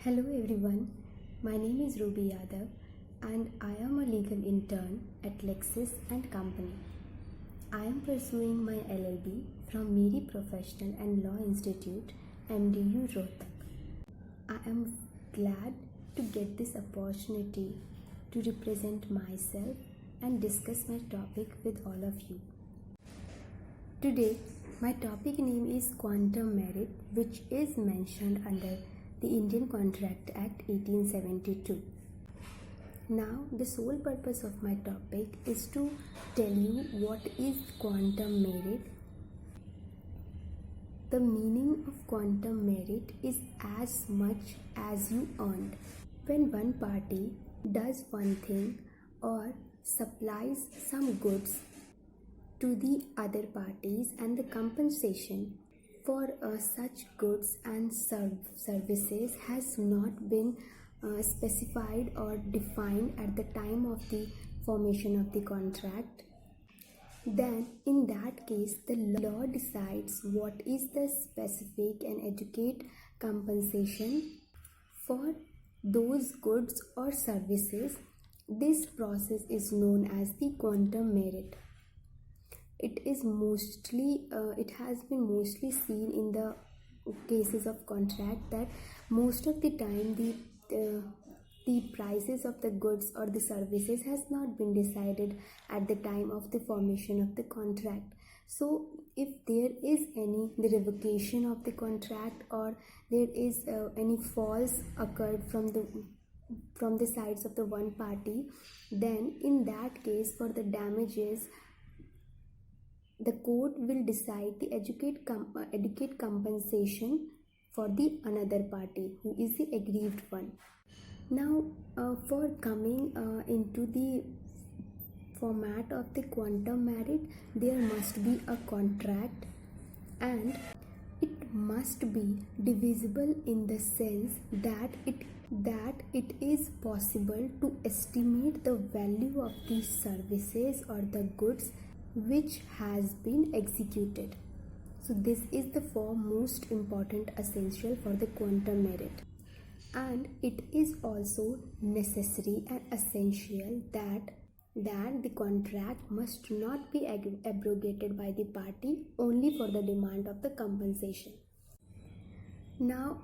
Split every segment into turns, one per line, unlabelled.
Hello everyone, my name is Ruby Yadav and I am a legal intern at Lexis and Company. I am pursuing my LLB from Miri Professional and Law Institute, MDU Rohtak. I am glad to get this opportunity to represent myself and discuss my topic with all of you. Today, my topic name is Quantum Merit, which is mentioned under the Indian Contract Act 1872. Now, the sole purpose of my topic is to tell you what is quantum merit. The meaning of quantum merit is as much as you earned. When one party does one thing or supplies some goods to the other parties and the compensation for such goods and services has not been specified or defined at the time of the formation of the contract, then in that case the law decides what is the specific and adequate compensation for those goods or services. This process is known as the quantum merit. It has been mostly seen in the cases of contract that most of the time the prices of the goods or the services has not been decided at the time of the formation of the contract. So if there is the revocation of the contract or there is any false occurred from the sides of the one party, then in that case for the damages the court will decide the adequate compensation for the another party who is the aggrieved one. Now, for coming into the format of the quantum merit, there must be a contract and it must be divisible in the sense that it is possible to estimate the value of the services or the goods which has been executed. So this is the most important essential for the quantum merit, and it is also necessary and essential that the contract must not be abrogated by the party only for the demand of the compensation. Now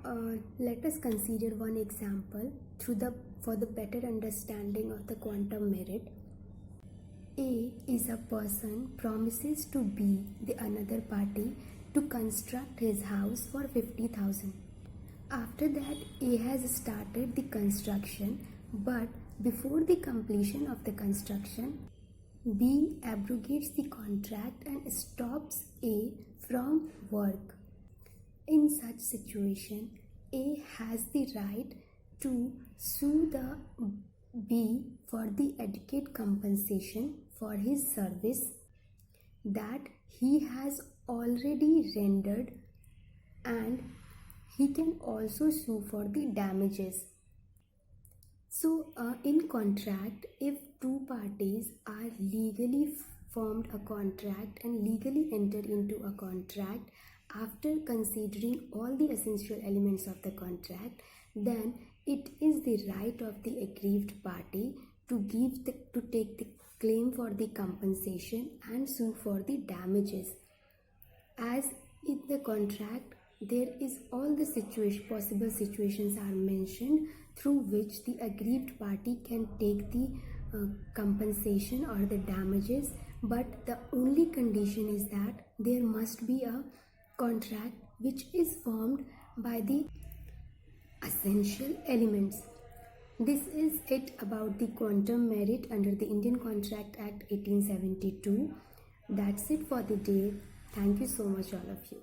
let us consider one example for the better understanding of the quantum merit. A is a person promises to B, the another party, to construct his house for 50,000. After that, A has started the construction, but before the completion of the construction, B abrogates the contract and stops A from work. In such situation, A has the right to sue the B for the adequate compensation for his service that he has already rendered, and he can also sue for the damages. So in contract, if two parties are legally formed a contract and legally entered into a contract after considering all the essential elements of the contract, then it is the right of the aggrieved party to take the claim for the compensation and sue for the damages. As in the contract, there is all the possible situations are mentioned through which the aggrieved party can take the compensation or the damages, but the only condition is that there must be a contract which is formed by the essential elements. This is it about the quantum merit under the Indian Contract Act 1872. That's it for the day. Thank you so much all of you.